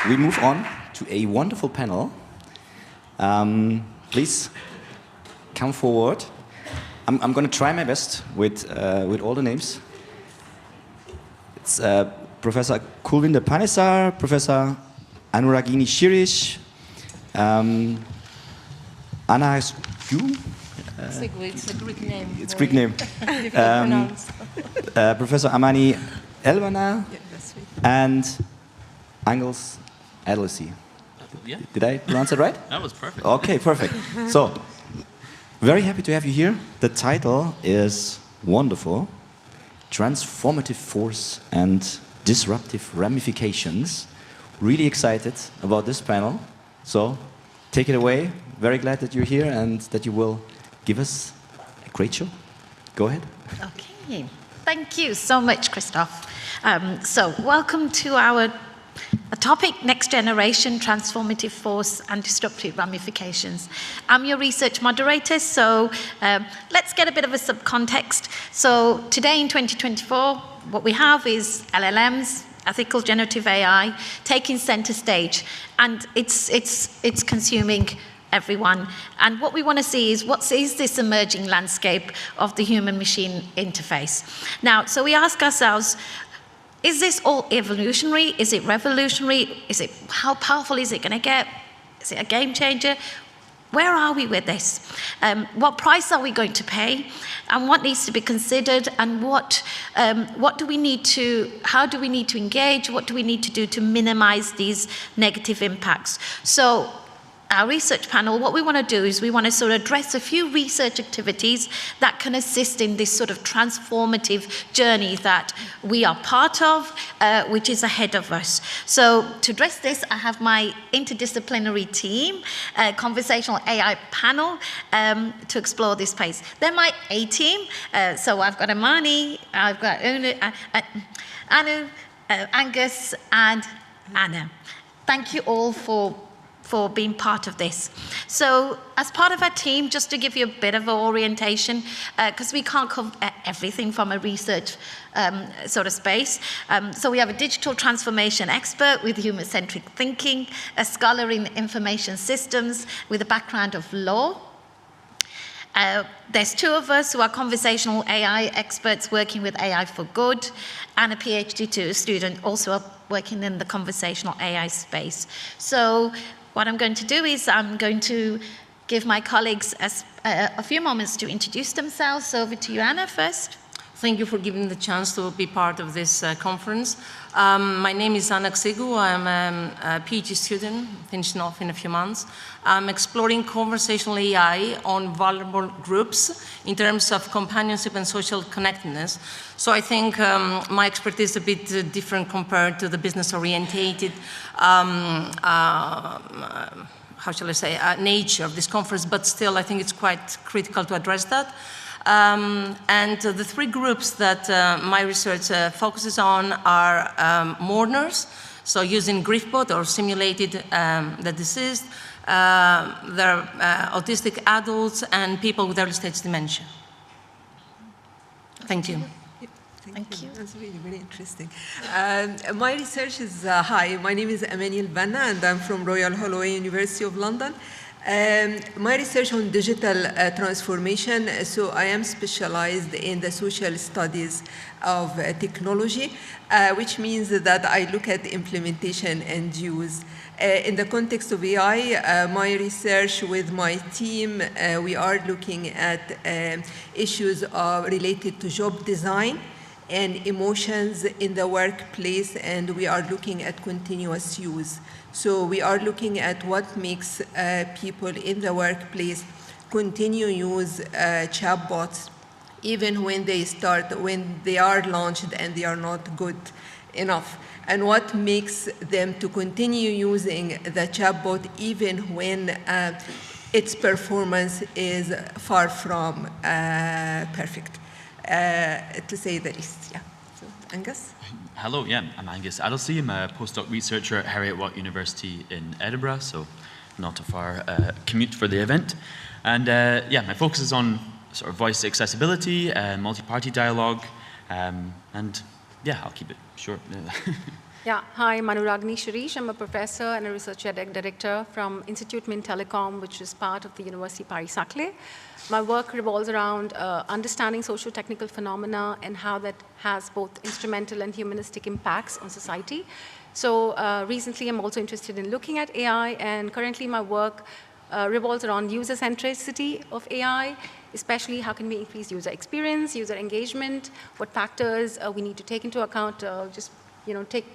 we move on to a wonderful panel. Please come forward. I'm going to try my best with all the names. It's Professor Kulvinder Panesar, Professor Anuragini Shirish, Anna Sku. It's a Greek name. It's a Greek name. Professor Amani Elvana, and Angels Adelsey. Yeah. Did I pronounce it right? That was perfect. Okay, perfect. So, very happy to have you here. The title is wonderful. Transformative Force and Disruptive Ramifications. Really excited about this panel. So, take it away. Very glad that you're here and that you will give us a great show. Go ahead. Okay. Thank you so much, Christoph. So, welcome to our topic, Next Generation, Transformative Force and Disruptive Ramifications. I'm your research moderator, so let's get a bit of a subcontext. So today in 2024, what we have is LLMs, ethical generative AI, taking center stage, and it's consuming everyone. And what we want to see is what is this emerging landscape of the human-machine interface. Now, so we ask ourselves, is this all evolutionary? Is it revolutionary? How powerful is it going to get? Is it a game changer? Where are we with this? What price are we going to pay? And what needs to be considered? And how do we need to engage? What do we need to do to minimize these negative impacts? So, our research panel, what we want to do is we want to sort of address a few research activities that can assist in this sort of transformative journey that we are part of, which is ahead of us. So to address this, I have my interdisciplinary team, conversational AI panel, to explore this space. They're my A team. So I've got Amani, I've got Anu, Angus, and Anna. Thank you all for being part of this. So as part of our team, just to give you a bit of an orientation, because we can't cover everything from a research sort of space. So we have a digital transformation expert with human-centric thinking, a scholar in information systems with a background of law. There's two of us who are conversational AI experts working with AI for good, and a PhD student also working in the conversational AI space. So what I'm going to do is I'm going to give my colleagues a few moments to introduce themselves. Over to you, Anna, first. Thank you for giving the chance to be part of this conference. My name is Anna Xigu. I'm a PhD student, finishing off in a few months. I'm exploring conversational AI on vulnerable groups in terms of companionship and social connectedness. So I think my expertise is a bit different compared to the business-orientated how shall I say, nature of this conference, but still I think it's quite critical to address that. And the three groups that my research focuses on are mourners, so using GriefBot or simulated the deceased, they're autistic adults, and people with early-stage dementia. Thank you. Thank you. That's really very interesting. My research is, hi, my name is Amani Elvana, and I'm from Royal Holloway University of London. My research on digital transformation, so I am specialized in the social studies of technology, which means that I look at implementation and use. In the context of AI, my research with my team, we are looking at issues related to job design and emotions in the workplace, and we are looking at continuous use. So we are looking at what makes people in the workplace continue use chatbots even when they are launched and they are not good enough, and what makes them to continue using the chatbot even when its performance is far from perfect, to say the least. Yeah. So, Angus? Hello, yeah, I'm Angus Adelsey. I'm a postdoc researcher at Heriot-Watt University in Edinburgh, so not a far commute for the event. And yeah, my focus is on sort of voice accessibility, multi-party dialogue, and Yeah, I'll keep it short. Yeah, hi, Manuragni Shirish. I'm a professor and a research director from Institut Min Telecom, which is part of the University Paris-Saclay. My work revolves around understanding socio-technical phenomena and how that has both instrumental and humanistic impacts on society. So recently, I'm also interested in looking at AI, and currently my work revolves around user centricity of AI, especially how can we increase user experience, user engagement, what factors we need to take into account, take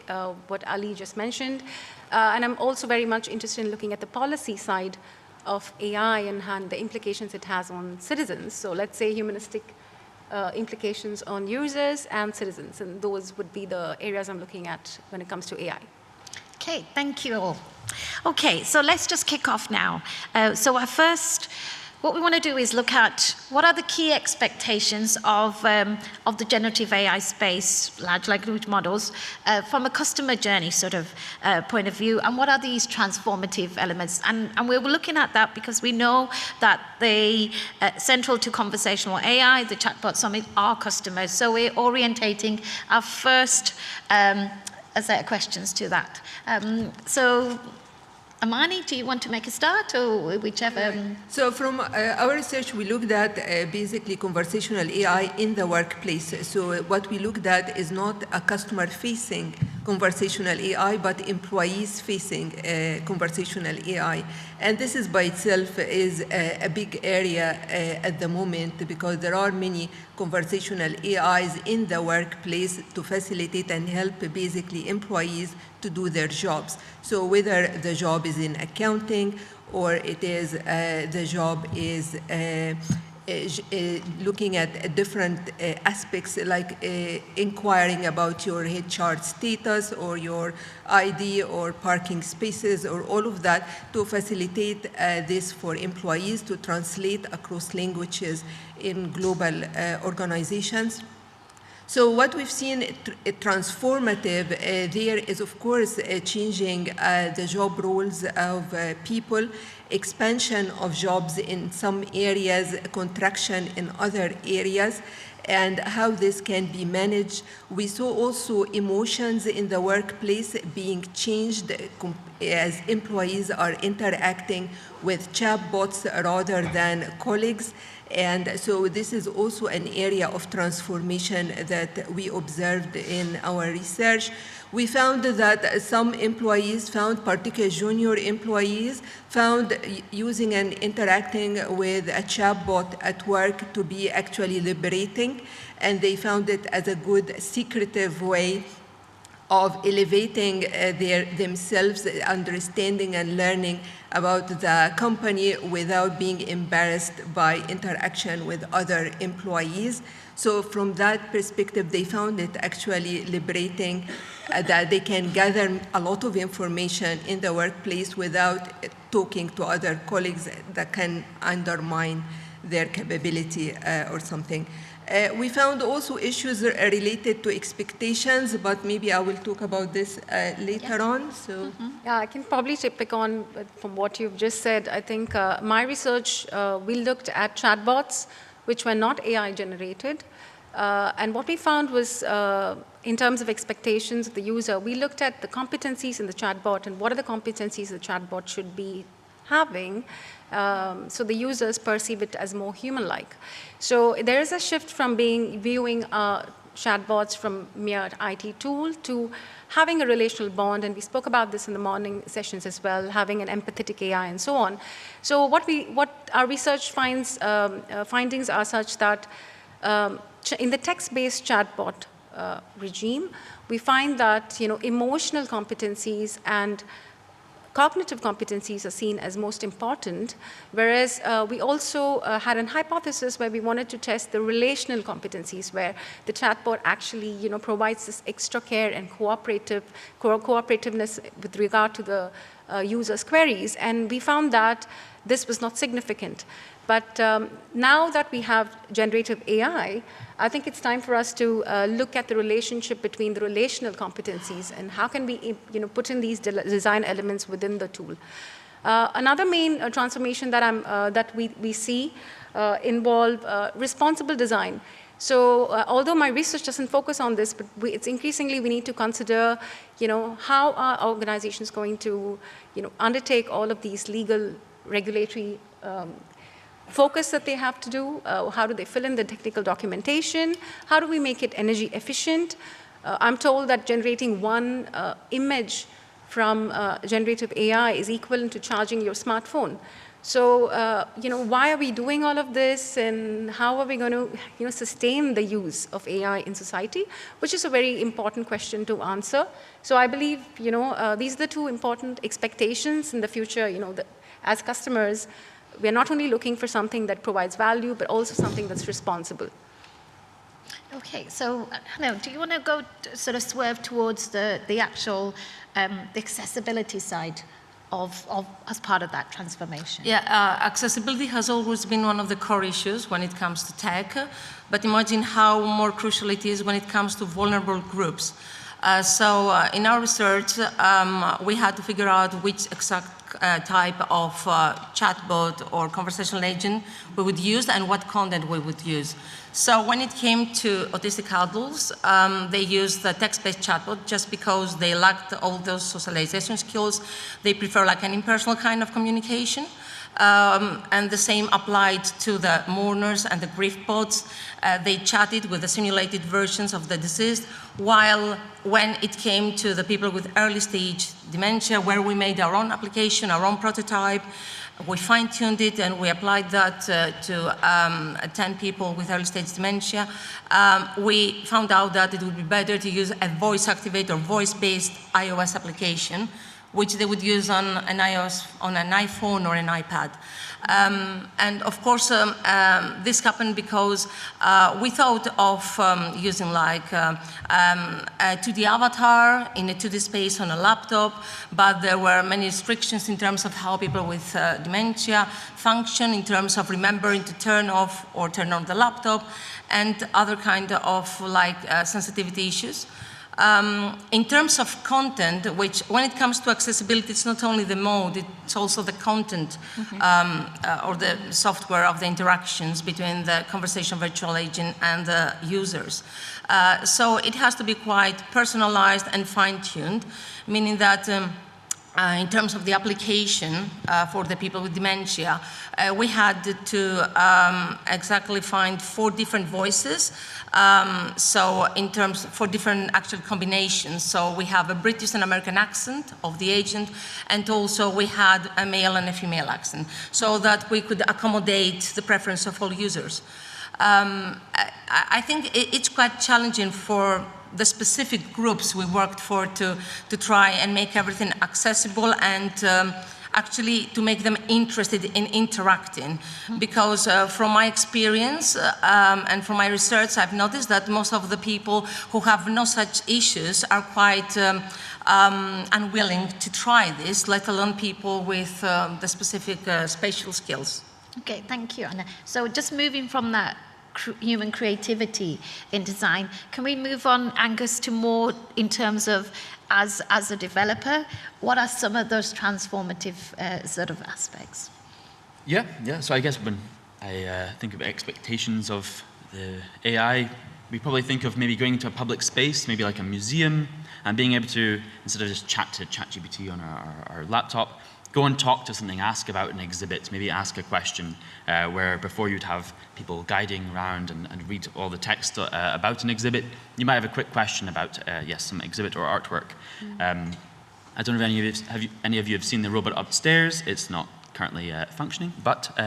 what Ali just mentioned. And I'm also very much interested in looking at the policy side of AI and the implications it has on citizens. So let's say humanistic implications on users and citizens, and those would be the areas I'm looking at when it comes to AI. Okay, thank you all. Okay, so let's just kick off now. What we want to do is look at what are the key expectations of the generative AI space, large language models, from a customer journey sort of point of view, and what are these transformative elements? And we're looking at that because we know that the central to conversational AI, the chatbot summit, are customers. So we're orientating our first set of questions to that. Amani, do you want to make a start, or whichever? So from our research, we looked at basically conversational AI in the workplace. So what we looked at is not a customer-facing conversational AI, but employees-facing conversational AI. And this is by itself is a big area at the moment, because there are many conversational AIs in the workplace to facilitate and help basically employees to do their jobs. So whether the job is in accounting, or it is the job is looking at different aspects, like inquiring about your HR status or your ID or parking spaces or all of that, to facilitate this for employees to translate across languages in global organizations. So what we've seen, transformative, there is, of course, changing the job roles of people, expansion of jobs in some areas, contraction in other areas, and how this can be managed. We saw also emotions in the workplace being changed as employees are interacting with chatbots rather than colleagues. And so this is also an area of transformation that we observed in our research. We found that some employees found, particularly junior employees, found using and interacting with a chatbot at work to be actually liberating, and they found it as a good secretive way of elevating themselves, understanding and learning about the company without being embarrassed by interaction with other employees. So from that perspective, they found it actually liberating, that they can gather a lot of information in the workplace without talking to other colleagues that can undermine their capability or something. We found also issues related to expectations, but maybe I will talk about this later on. So, yeah, I can probably pick on from what you've just said. I think my research, we looked at chatbots, which were not AI generated. And what we found was, in terms of expectations of the user, we looked at the competencies in the chatbot and what are the competencies the chatbot should be having, so the users perceive it as more human-like. So there is a shift from viewing chatbots from mere IT tool to having a relational bond, and we spoke about this in the morning sessions as well, having an empathetic AI and so on. So what our research findings are such that in the text-based chatbot regime, we find that emotional competencies and cognitive competencies are seen as most important, whereas we also had an hypothesis where we wanted to test the relational competencies, where the chatbot actually provides this extra care and cooperativeness with regard to the user's queries. And we found that this was not significant. But now that we have generative AI, I think it's time for us to look at the relationship between the relational competencies and how can we put in these design elements within the tool. Another main transformation that we see involve responsible design. So although my research doesn't focus on this, but it's increasingly we need to consider, how are organizations going to, undertake all of these legal, regulatory focus that they have to do? How do they fill in the technical documentation? How do we make it energy efficient? I'm told that generating one image from generative AI is equivalent to charging your smartphone. So, why are we doing all of this, and how are we going to, sustain the use of AI in society, which is a very important question to answer. So I believe, these are the two important expectations in the future, as customers, we're not only looking for something that provides value, but also something that's responsible. Okay, so Hanno, do you want to go sort of swerve towards the actual accessibility side of as part of that transformation? Yeah, accessibility has always been one of the core issues when it comes to tech, but imagine how more crucial it is when it comes to vulnerable groups. So in our research, we had to figure out which exact type of chatbot or conversational agent we would use and what content we would use. So when it came to autistic adults, they used the text-based chatbot just because they lacked all those socialization skills. They prefer like an impersonal kind of communication. And the same applied to the mourners and the grief bots. They chatted with the simulated versions of the deceased, while when it came to the people with early stage dementia, where we made our own application, our own prototype, we fine-tuned it and we applied that to 10 people with early stage dementia. We found out that it would be better to use a voice-activated or voice-based iOS application, which they would use on an iOS, on an iPhone or an iPad. And of course, this happened because we thought of using like a 2D avatar in a 2D space on a laptop, but there were many restrictions in terms of how people with dementia function, in terms of remembering to turn off or turn on the laptop, and other kind of like sensitivity issues. In terms of content, which when it comes to accessibility, it's not only the mode, it's also the content or the software of the interactions between the conversation virtual agent and the users. So it has to be quite personalized and fine-tuned, meaning that in terms of the application for the people with dementia, we had to exactly find 4 different voices. So in terms for different actual combinations. So we have a British and American accent of the agent, and also we had a male and a female accent, so that we could accommodate the preference of all users. I think it's quite challenging for the specific groups we worked for to try and make everything accessible and actually to make them interested in interacting. Because from my experience and from my research, I've noticed that most of the people who have no such issues are quite unwilling to try this, let alone people with the specific spatial skills. Okay, thank you, Anna. So just moving from that human creativity in design, can we move on, Angus, to more in terms of as a developer, what are some of those transformative sort of aspects? Yeah. So I guess when I think of expectations of the AI, we probably think of maybe going into a public space, maybe like a museum, and being able to, instead of just chat to ChatGPT on our laptop, go and talk to something, ask about an exhibit, maybe ask a question, where before you'd have people guiding around and read all the text about an exhibit, you might have a quick question about, yes, some exhibit or artwork. I don't know if any of you have seen the robot upstairs. It's not currently functioning, but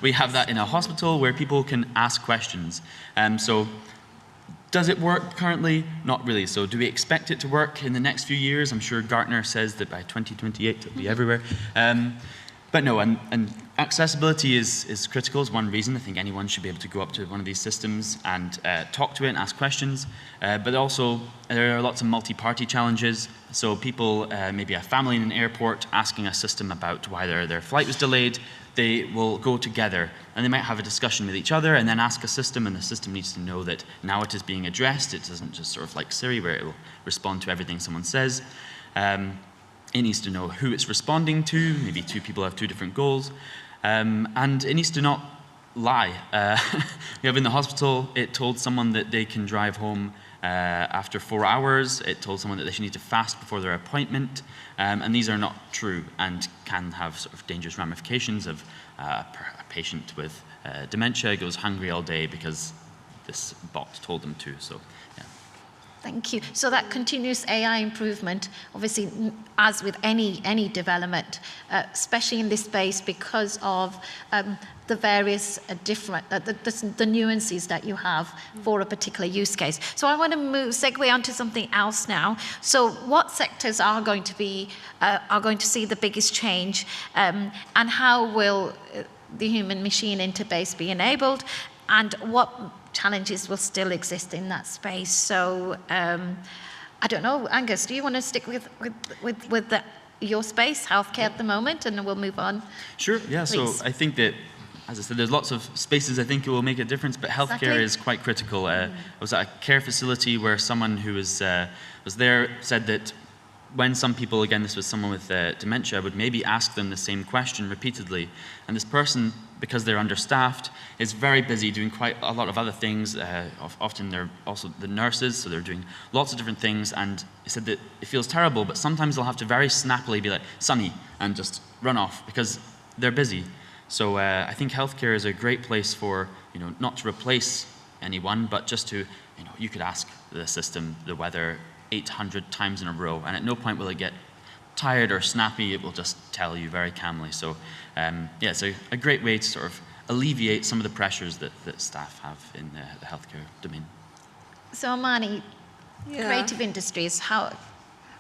we have that in a hospital where people can ask questions. So does it work currently? Not really. So do we expect it to work in the next few years? I'm sure Gartner says that by 2028 it'll be everywhere. But no, and accessibility is critical, is one reason. I think anyone should be able to go up to one of these systems and talk to it and ask questions. But also, there are lots of multi-party challenges. So people, maybe a family in an airport asking a system about why their flight was delayed, they will go together and they might have a discussion with each other and then ask a system, and the system needs to know that now it is being addressed. It doesn't just sort of like Siri where it will respond to everything someone says. It needs to know who it's responding to. Maybe 2 people have 2 different goals. And it needs to not lie. We have in the hospital, it told someone that they can drive home after 4 hours. It told someone that they should need to fast before their appointment. And these are not true and can have sort of dangerous ramifications of a patient with dementia goes hungry all day because this bot told them to. So, yeah. Thank you. So that continuous AI improvement, obviously, as with any development, especially in this space, because of the various different, the nuances that you have for a particular use case. So I want to segue onto something else now. So what sectors are going to see the biggest change, and how will the human-machine interface be enabled, and what challenges will still exist in that space? So I don't know, Angus, do you want to stick with your space, healthcare at the moment, and then we'll move on? Sure, yeah. Please. So I think that, as I said, there's lots of spaces I think it will make a difference, but healthcare is quite critical. I was at a care facility where someone who was there said that when some people, again, this was someone with dementia, would maybe ask them the same question repeatedly. And this person, because they're understaffed, is very busy doing quite a lot of other things. Often they're also the nurses, so they're doing lots of different things. And he said that it feels terrible, but sometimes they'll have to very snappily be like, "Sonny," and just run off because they're busy. So I think healthcare is a great place for, not to replace anyone, but just to, you could ask the system the weather 800 times in a row, and at no point will it get tired or snappy. It will just tell you very calmly. So yeah, it's a great way to sort of alleviate some of the pressures that staff have in the healthcare domain. So Amani, creative industries, how?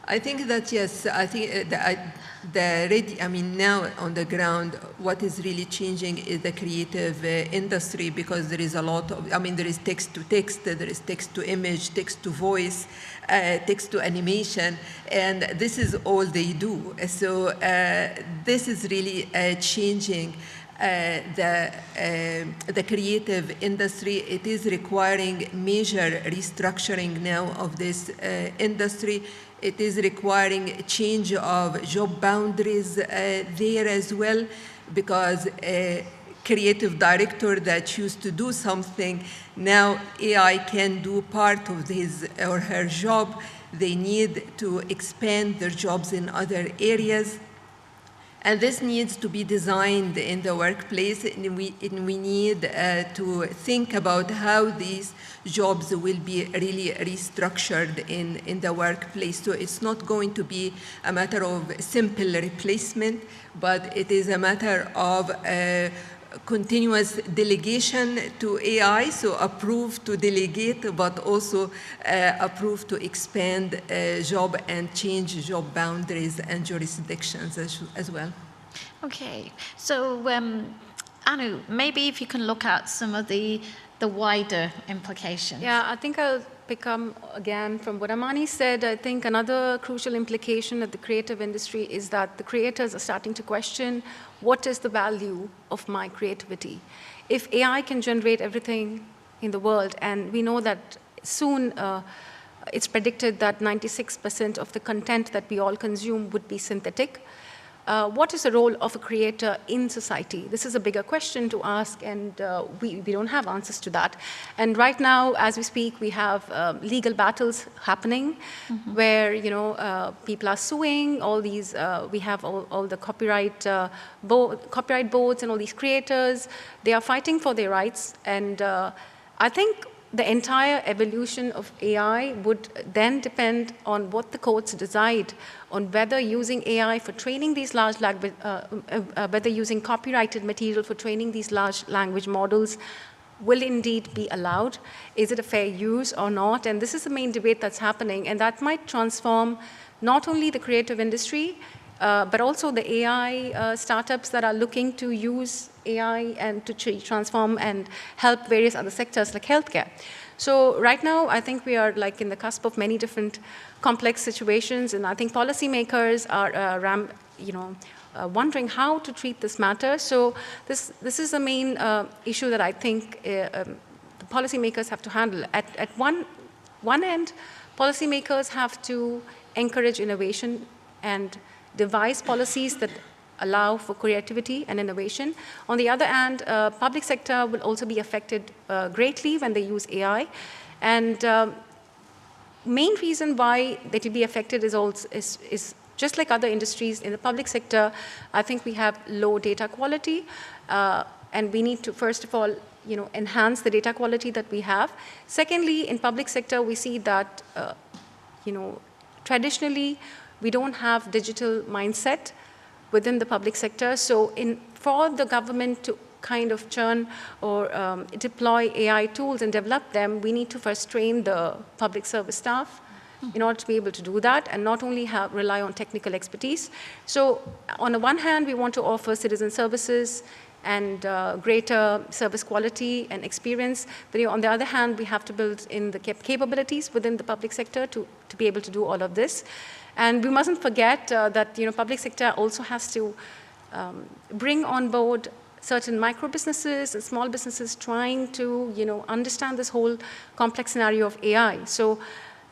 I think that, yes, I think now on the ground, what is really changing is the creative industry, because there is a lot of, there is text to text, there is text to image, text to voice, text to animation, and this is all they do. So this is really changing the creative industry. It is requiring major restructuring now of this industry. It is requiring a change of job boundaries there as well, because a creative director that used to do something, now AI can do part of his or her job. They need to expand their jobs in other areas. And this needs to be designed in the workplace, and we need to think about how these jobs will be really restructured in the workplace. So it's not going to be a matter of simple replacement, but it is a matter of continuous delegation to AI, so approve to delegate, but also approve to expand job and change job boundaries and jurisdictions as well. Okay, so Anu, maybe if you can look at some of the wider implications. Yeah, I think I'll pick up again from what Amani said. I think another crucial implication of the creative industry is that the creators are starting to question, what is the value of my creativity? If AI can generate everything in the world, and we know that soon it's predicted that 96% of the content that we all consume would be synthetic, what is the role of a creator in society? This is a bigger question to ask, and we don't have answers to that. And right now, as we speak, we have legal battles happening, where people are suing all these. We have all the copyright boards and all these creators. They are fighting for their rights, and I think the entire evolution of AI would then depend on what the courts decide on whether using AI for training these large language, whether using copyrighted material for training these large language models will indeed be allowed. Is it a fair use or not? And this is the main debate that's happening, and that might transform not only the creative industry, but also the AI startups that are looking to use AI and to transform and help various other sectors like healthcare. So right now, I think we are like in the cusp of many different complex situations, and I think policymakers are wondering how to treat this matter. So this is the main issue that I think the policymakers have to handle. At one end, policymakers have to encourage innovation and devise policies that allow for creativity and innovation. On the other hand, public sector will also be affected greatly when they use AI. And main reason why it will be affected is just like other industries in the public sector. I think we have low data quality, and we need to, first of all, enhance the data quality that we have. Secondly, in public sector, we see that, traditionally, we don't have digital mindset within the public sector. So for the government to kind of churn or deploy AI tools and develop them, we need to first train the public service staff in order to be able to do that, and not only rely on technical expertise. So on the one hand, we want to offer citizen services and greater service quality and experience. But on the other hand, we have to build in the capabilities within the public sector to be able to do all of this. And we mustn't forget that public sector also has to bring on board certain micro businesses and small businesses trying to understand this whole complex scenario of AI. So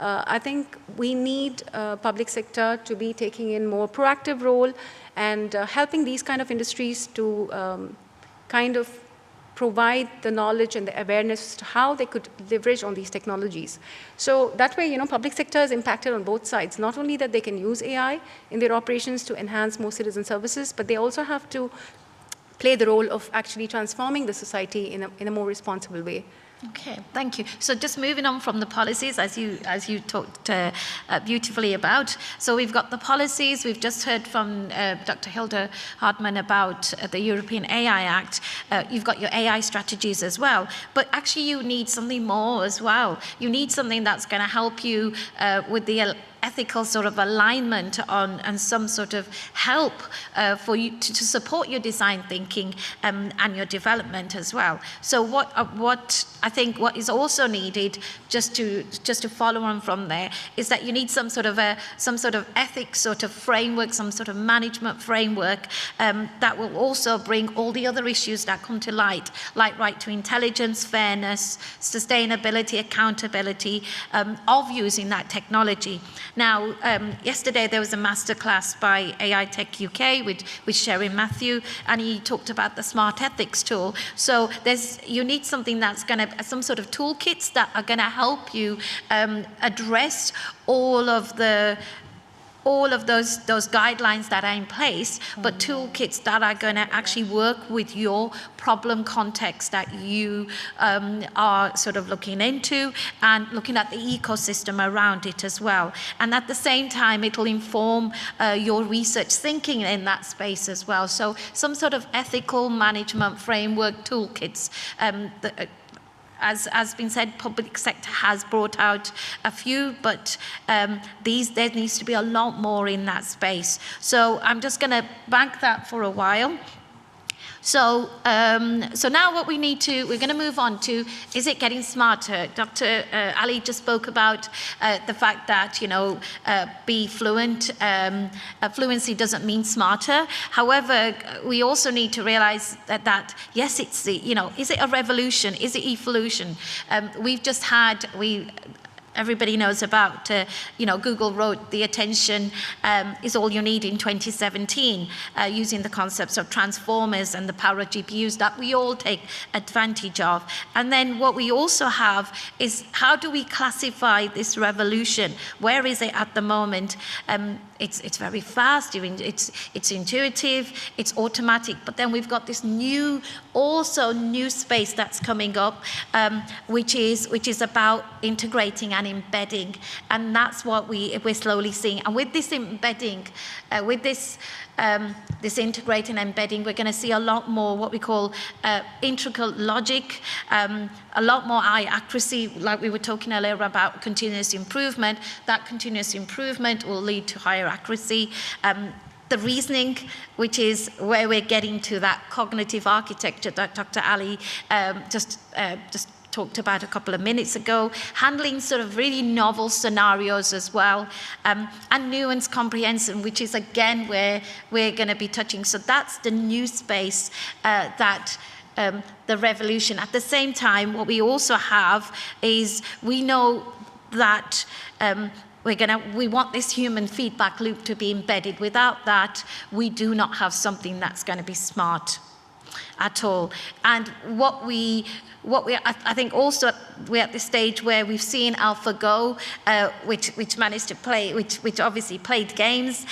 I think we need public sector to be taking in more proactive role and helping these kind of industries to kind of provide the knowledge and the awareness to how they could leverage on these technologies. So that way, public sector is impacted on both sides. Not only that they can use AI in their operations to enhance more citizen services, but they also have to play the role of actually transforming the society in a more responsible way. Okay, thank you. So just moving on from the policies, as you talked beautifully about. So we've got the policies. We've just heard from Dr. Hilda Hartmann about the European AI Act. You've got your AI strategies as well. But actually, you need something more as well. You need something that's going to help you with the ethical sort of alignment on and some sort of help for you to support your design thinking and your development as well. So what I think what is also needed, just to follow on from there, is that you need some sort of ethics sort of framework, some sort of management framework that will also bring all the other issues that come to light, like right to intelligence, fairness, sustainability, accountability of using that technology. Now, yesterday there was a masterclass by AI Tech UK with Sherry Matthew, and he talked about the smart ethics tool. So you need something that's going to, some sort of toolkits that are going to help you address all of those guidelines that are in place, but toolkits that are going to actually work with your problem context that you are sort of looking into, and looking at the ecosystem around it as well. And at the same time, it'll inform your research thinking in that space as well. So some sort of ethical management framework toolkits. As been said, public sector has brought out a few, but there needs to be a lot more in that space. So I'm just going to bank that for a while. So now what we're going to move on to, is it getting smarter? Dr. Ali just spoke about the fact that, be fluent. Fluency doesn't mean smarter. However, we also need to realize that yes, it's is it a revolution? Is it evolution? We've just had, everybody knows about, Google wrote the attention is all you need in 2017, using the concepts of transformers and the power of GPUs that we all take advantage of. And then what we also have is, how do we classify this revolution? Where is it at the moment? It's very fast, it's intuitive, it's automatic, but then we've got this new space that's coming up, which is about integrating and embedding, and that's what we're slowly seeing. And with this embedding, with this integrating and embedding, we're going to see a lot more what we call integral logic, a lot more high accuracy, like we were talking earlier about continuous improvement. That continuous improvement will lead to higher accuracy. The reasoning, which is where we're getting to that cognitive architecture that Dr. Ali just talked about a couple of minutes ago, handling sort of really novel scenarios as well, and nuance comprehension, which is again where we're going to be touching. So that's the new space that the revolution. At the same time, what we also have is, we know that we want this human feedback loop to be embedded. Without that, we do not have something that's going to be smart at all. And I think also we're at the stage where we've seen AlphaGo, which managed to play, which obviously played games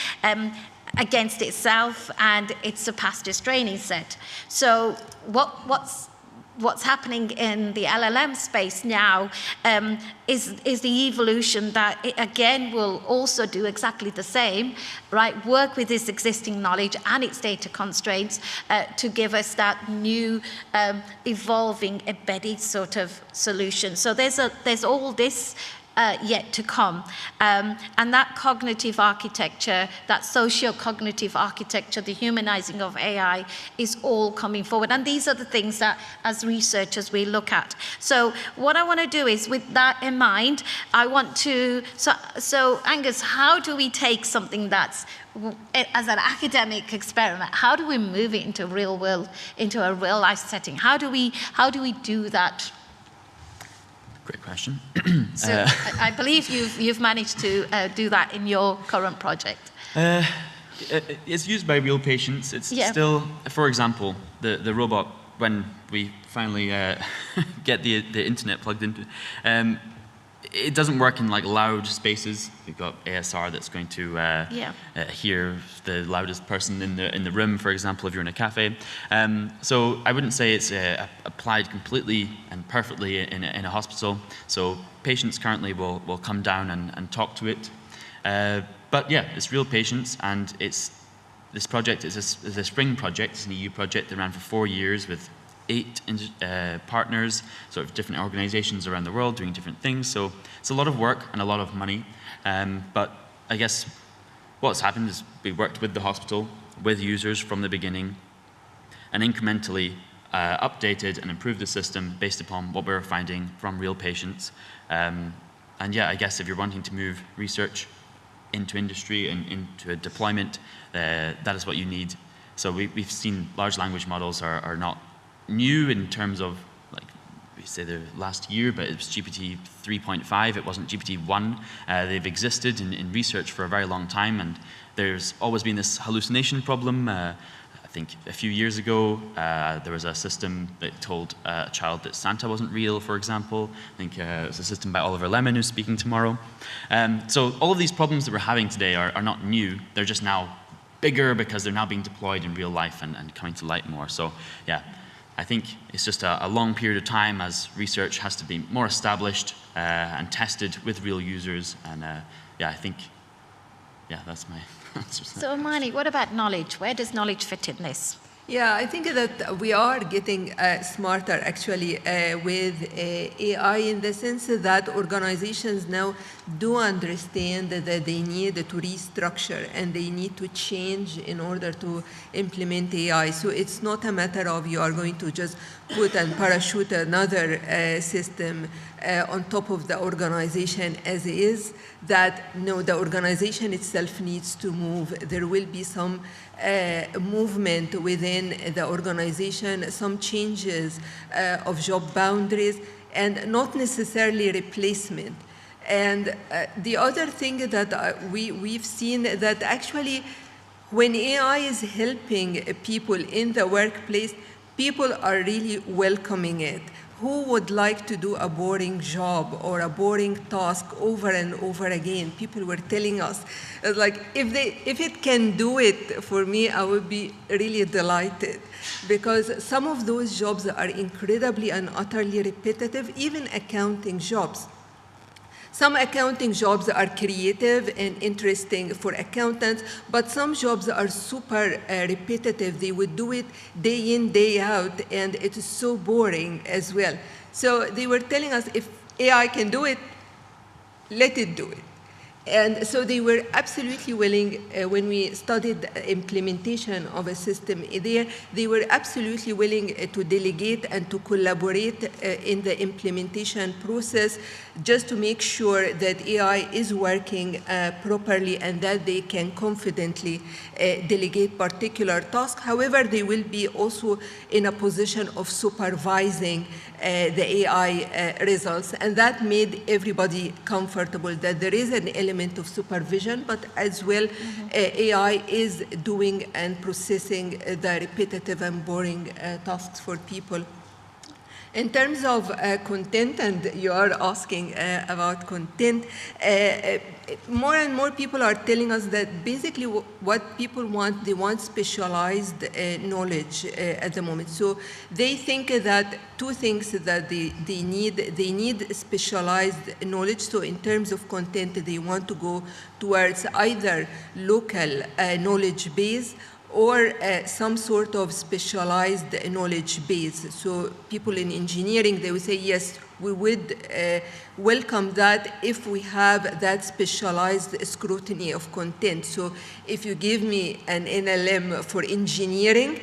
against itself, and it surpassed its training set. So what's happening in the LLM space now is the evolution that it again will also do exactly the same, right? Work with this existing knowledge and its data constraints to give us that new evolving embedded sort of solution. So there's all this yet to come. And that cognitive architecture, that socio-cognitive architecture, the humanizing of AI is all coming forward. And these are the things that, as researchers, we look at. So what I want to do is, with that in mind, I want to, so Angus, how do we take something that's, as an academic experiment, how do we move it into real world, into a real life setting? How do we do that? Great question. So I believe you've managed to do that in your current project. It's used by real patients. It's still, for example, the robot, when we finally get the internet plugged into, it doesn't work in like loud spaces. We've got ASR that's going to hear the loudest person in the room, for example, if you're in a cafe. So I wouldn't say it's applied completely and perfectly in a hospital. So patients currently will come down and talk to it. But yeah, it's real patients, and this project is a spring project. It's an EU project that ran for 4 years with 8 partners, sort of different organizations around the world doing different things. So it's a lot of work and a lot of money. But I guess what's happened is we worked with the hospital, with users from the beginning, and incrementally updated and improved the system based upon what we were finding from real patients. And yeah, I guess if you're wanting to move research into industry and into a deployment, that is what you need. So we've seen large language models are not new in terms of, like, we say the last year, but it was GPT 3.5, it wasn't GPT 1. They've existed in research for a very long time, and there's always been this hallucination problem. I think a few years ago, there was a system that told a child that Santa wasn't real, for example. I think it was a system by Oliver Lemon, who's speaking tomorrow. So all of these problems that we're having today are not new. They're just now bigger because they're now being deployed in real life and coming to light more. So yeah, I think it's just a long period of time as research has to be more established and tested with real users. And yeah, I think, yeah, that's my answer. So Imani, what about knowledge? Where does knowledge fit in this? Yeah, I think that we are getting smarter actually with AI, in the sense that organizations now do understand that they need to restructure and they need to change in order to implement AI. So it's not a matter of you are going to just put and parachute another system on top of the organization as is. That no, the organization itself needs to move. There will be some movement within the organization, some changes of job boundaries, and not necessarily replacement. And the other thing that we've seen that actually when AI is helping people in the workplace, people are really welcoming it. Who would like to do a boring job or a boring task over and over again? People were telling us, like, if it can do it for me, I would be really delighted. Because some of those jobs are incredibly and utterly repetitive, even accounting jobs. Some accounting jobs are creative and interesting for accountants, but some jobs are super repetitive. They would do it day in, day out, and it is so boring as well. So they were telling us, if AI can do it, let it do it. And so they were absolutely willing, when we studied the implementation of a system there, they were absolutely willing to delegate and to collaborate in the implementation process just to make sure that AI is working properly and that they can confidently delegate particular tasks. However, they will be also in a position of supervising the AI results. And that made everybody comfortable that there is an element element of supervision, but as well, AI is doing and processing the repetitive and boring tasks for people. In terms of content, and you are asking about content, more and more people are telling us that basically what people want, they want specialized knowledge at the moment. So they think that two things that they need specialized knowledge. So in terms of content, they want to go towards either local knowledge base or some sort of specialized knowledge base. So people in engineering, they will say, yes, we would welcome that if we have that specialized scrutiny of content. So if you give me an LLM for engineering,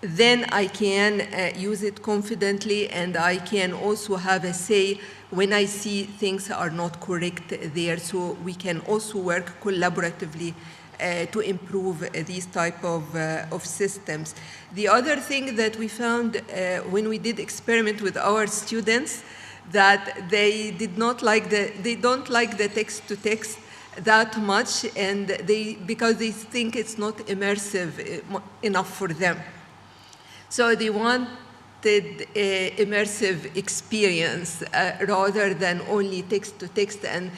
then I can use it confidently, and I can also have a say when I see things are not correct there. So we can also work collaboratively to improve these type of systems. The other thing that we found when we did experiment with our students, that they don't like the text-to-text that much, and because they think it's not immersive enough for them. So they wanted immersive experience rather than only text-to-text and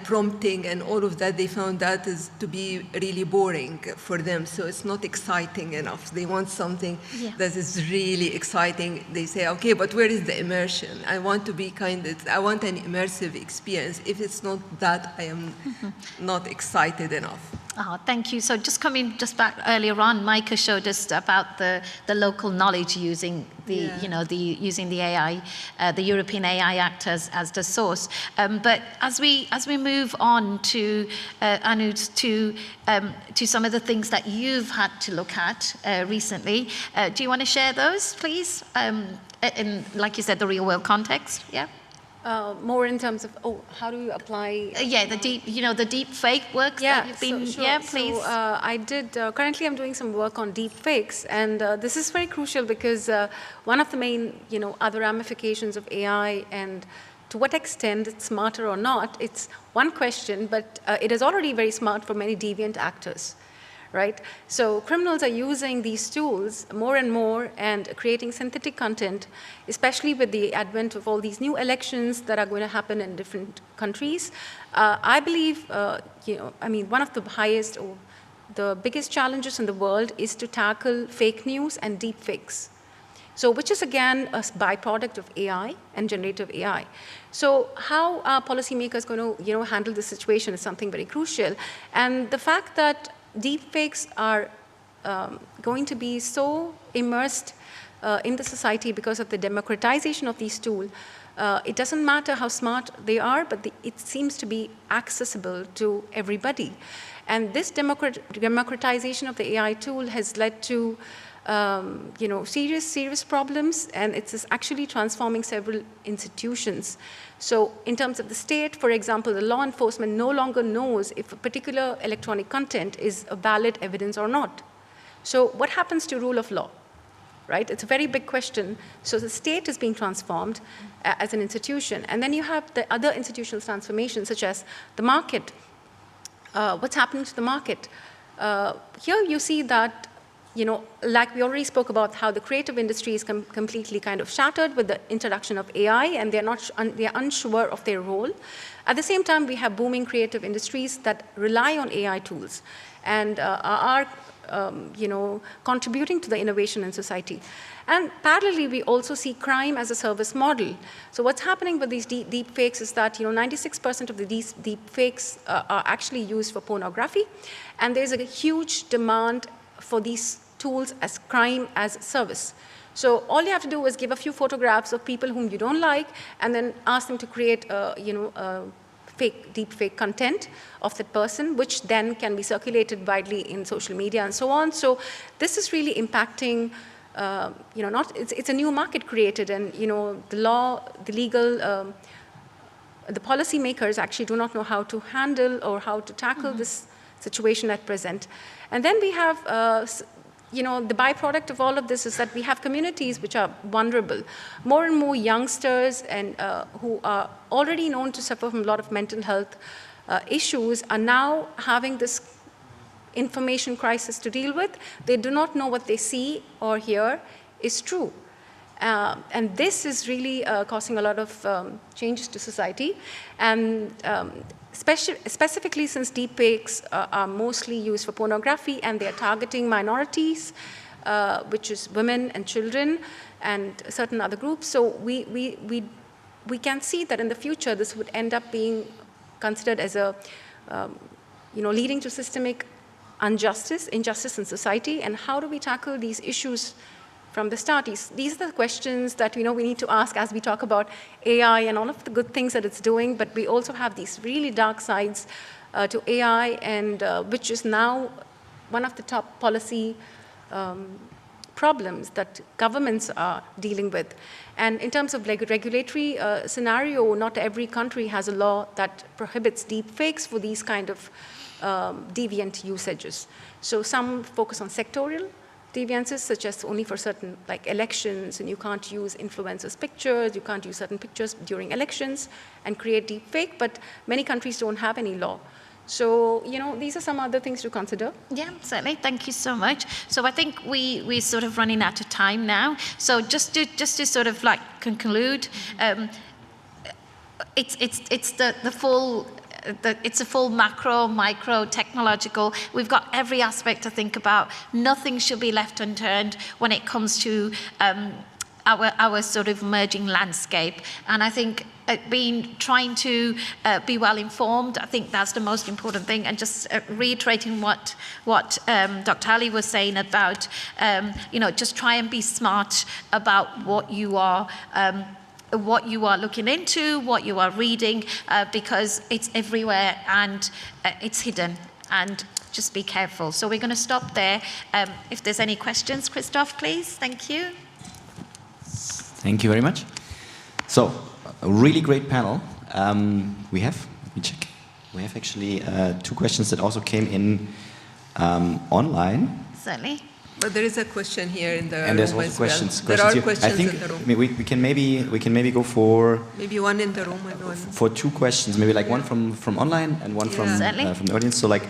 prompting and all of that. They found that is to be really boring for them. So it's not exciting enough. They want something that is really exciting. They say, okay, but where is the immersion? I want to be I want an immersive experience. If it's not that, I am not excited enough. Oh, thank you. So just coming back earlier on, Micah showed us about the local knowledge using the using the AI, the European AI Act as the source. But as we move on to Anuj, to some of the things that you've had to look at recently, do you want to share those, please? In, like you said, the real world context. Yeah. More in terms of, how do you apply? The deep fake work that you've been, sure. yeah, please. So I did, currently I'm doing some work on deep fakes, and this is very crucial because one of the main, other ramifications of AI and to what extent it's smarter or not, it's one question, but it is already very smart for many deviant actors. Right? So criminals are using these tools more and more and creating synthetic content, especially with the advent of all these new elections that are going to happen in different countries. I believe, one of the highest or the biggest challenges in the world is to tackle fake news and deep fakes. So which is again a byproduct of AI and generative AI. So how are policymakers going to handle this situation is something very crucial. And the fact that deepfakes are going to be so immersed in the society because of the democratization of these tools. It doesn't matter how smart they are, but it seems to be accessible to everybody. And this democratization of the AI tool has led to serious problems, and it's actually transforming several institutions. So in terms of the state, for example, the law enforcement no longer knows if a particular electronic content is a valid evidence or not. So what happens to rule of law, right? It's a very big question. So the state is being transformed as an institution. And then you have the other institutional transformations, such as the market. What's happening to the market? Here you see that like we already spoke about how the creative industry is completely kind of shattered with the introduction of AI, and they're unsure of their role. At the same time, we have booming creative industries that rely on AI tools and are contributing to the innovation in society. And parallelly, we also see crime as a service model. So what's happening with these deep fakes is that 96% of these deep fakes are actually used for pornography, and there's a huge demand for these tools as crime as service. So all you have to do is give a few photographs of people whom you don't like, and then ask them to create deep fake content of that person, which then can be circulated widely in social media and so on. So this is really impacting. It's a new market created, and the law, the legal, the policymakers actually do not know how to handle or how to tackle this situation at present. And then we have, the byproduct of all of this is that we have communities which are vulnerable. More and more youngsters and who are already known to suffer from a lot of mental health issues are now having this information crisis to deal with. They do not know what they see or hear is true. And this is really causing a lot of changes to society. And specifically since deepfakes are mostly used for pornography and they are targeting minorities, which is women and children and certain other groups. So we can see that in the future this would end up being considered as a, leading to systemic injustice in society. And how do we tackle these issues from the start? These are the questions that we need to ask as we talk about AI and all of the good things that it's doing, but we also have these really dark sides to AI, and which is now one of the top policy problems that governments are dealing with. And in terms of regulatory scenario, not every country has a law that prohibits deepfakes for these kind of deviant usages. So some focus on sectorial deviances, such as only for certain, like elections, and you can't use influencers' pictures, you can't use certain pictures during elections and create deepfake, but many countries don't have any law. So, these are some other things to consider. Yeah, certainly. Thank you so much. So I think we're sort of running out of time now. So just to sort of like conclude, it's the full. It's a full macro, micro, technological. We've got every aspect to think about. Nothing should be left unturned when it comes to our sort of emerging landscape. And I think trying to be well informed, I think that's the most important thing. And just reiterating what Dr. Ali was saying about, just try and be smart about what you are looking into, what you are reading, because it's everywhere and it's hidden, and just be careful. So we're going to stop there. If there's any questions, Christoph, please. Thank you. Thank you very much. So, a really great panel. Let me check. We have actually 2 questions that also came in online. Certainly. But there is a question here in the room. And there's also as questions. Well. There are here. questions I think in the room. we can maybe go for maybe one in the room and one for 2 questions. Maybe like one from online and one from the audience. So like,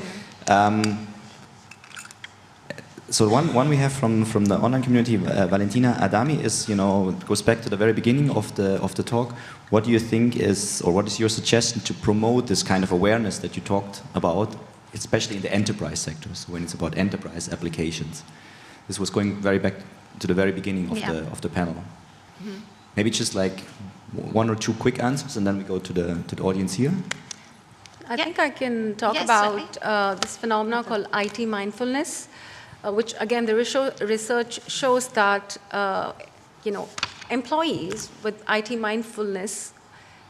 so one we have from the online community. Valentina Adami goes back to the very beginning of the talk. What do you think is, or what is your suggestion to promote this kind of awareness that you talked about, especially in the enterprise sectors, when it's about enterprise applications? This was going very back to the very beginning of the panel. Mm-hmm. Maybe just like 1 or 2 quick answers, and then we go to the audience here. I think I can talk about this phenomenon called IT mindfulness, which again the research shows that employees with IT mindfulness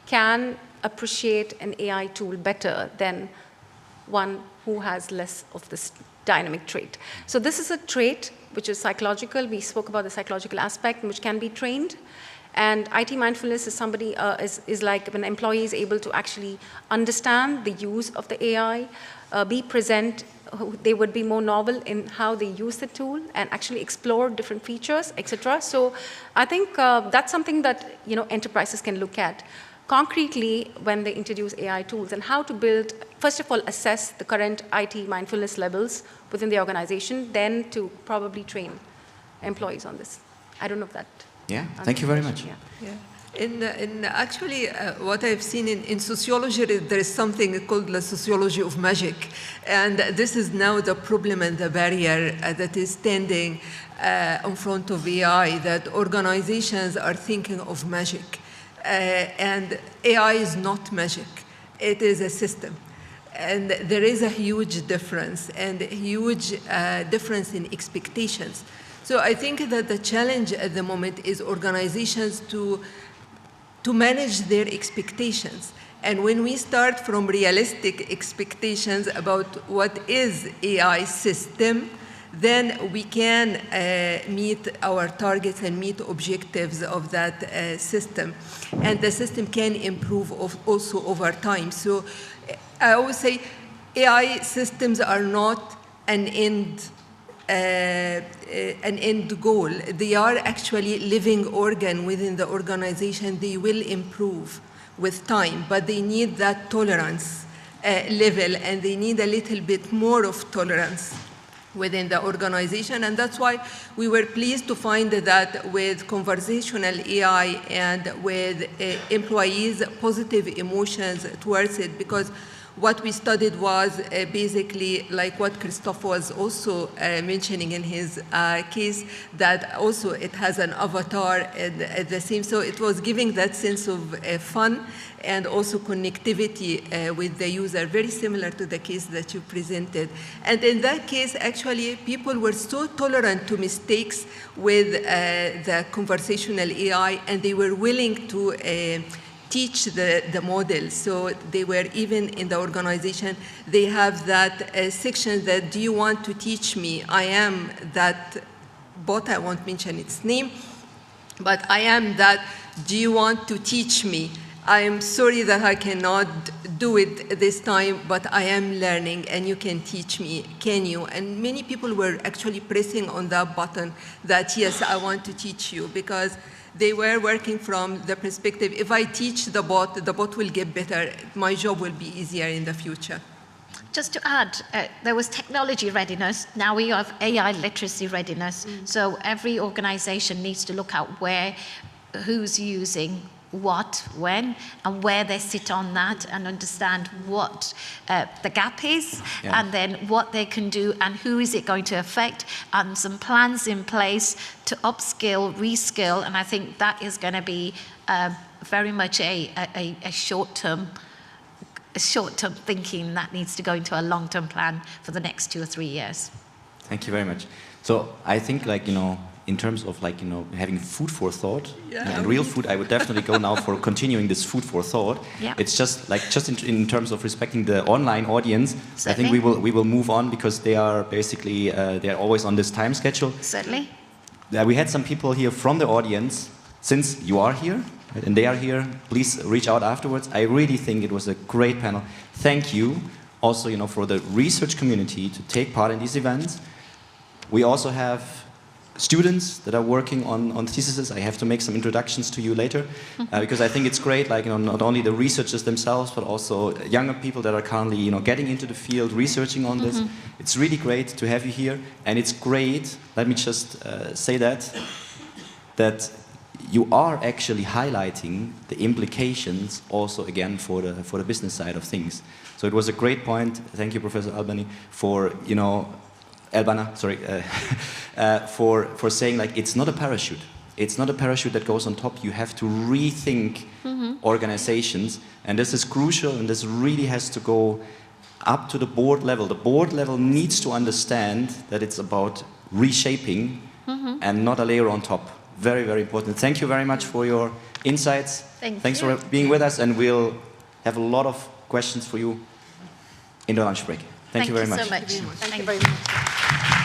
can appreciate an AI tool better than one who has less of this dynamic trait. So this is a trait which is psychological. We spoke about the psychological aspect, which can be trained. And IT mindfulness is somebody is like when an employee is able to actually understand the use of the AI, be present. They would be more novel in how they use the tool and actually explore different features, etc. So I think that's something that enterprises can look at concretely when they introduce AI tools, and how to build, first of all, assess the current IT mindfulness levels within the organization, then to probably train employees on this. I don't know if that. Yeah, thank you very much. Yeah. In actually, what I've seen in sociology, there is something called the sociology of magic. And this is now the problem and the barrier that is standing in front of AI, that organizations are thinking of magic. And AI is not magic. It is a system. And there is a huge difference, and a huge difference in expectations. So I think that the challenge at the moment is organizations to manage their expectations. And when we start from realistic expectations about what is AI system, then we can meet our targets and meet objectives of that system. And the system can improve also over time. So I always say AI systems are not an end goal. They are actually living organ within the organization. They will improve with time, but they need that tolerance level, and they need a little bit more of tolerance within the organization. And that's why we were pleased to find that with conversational AI and with employees' positive emotions towards it, because what we studied was basically like what Christophe was also mentioning in his case, that also it has an avatar and the same. So it was giving that sense of fun and also connectivity with the user, very similar to the case that you presented. And in that case, actually, people were so tolerant to mistakes with the conversational AI, and they were willing to teach the model. So they were even in the organization, they have that section that, do you want to teach me? I am that bot, I won't mention its name, but I am that, do you want to teach me? I am sorry that I cannot do it this time, but I am learning and you can teach me, can you? And many people were actually pressing on that button that, yes, I want to teach you, because they were working from the perspective, if I teach the bot will get better, my job will be easier in the future. Just to add, there was technology readiness, now we have AI literacy readiness. So every organization needs to look at who's using what, when, and where they sit on that, and understand what the gap is, and then what they can do and who is it going to affect, and some plans in place to upskill, reskill, and I think that is going to be very much a short-term thinking that needs to go into a long-term plan for the next 2 or 3 years. Thank you very much. So I think, like, in terms of, like, having food for thought, and real food, I would definitely go now for continuing this food for thought. Yeah. It's just like, in terms of respecting the online audience, Certainly. I think we will move on, because they are basically, they are always on this time schedule. Certainly. We had some people here from the audience. Since you are here, right, and they are here, please reach out afterwards. I really think it was a great panel. Thank you also, for the research community to take part in these events. We also have students that are working on theses. I have to make some introductions to you later, because I think it's great, like, not only the researchers themselves, but also younger people that are currently, getting into the field, researching on this. It's really great to have you here, and it's great, let me just say that you are actually highlighting the implications also, again, for the business side of things. So it was a great point. Thank you, Professor Albani, for, Albana, sorry, for saying, like, it's not a parachute. It's not a parachute that goes on top. You have to rethink organizations, and this is crucial, and this really has to go up to the board level. The board level needs to understand that it's about reshaping and not a layer on top. Very, very important. Thank you very much for your insights. Thanks for being with us, and we'll have a lot of questions for you in the lunch break. Thank you very much. Thank you so much. Thank you very much.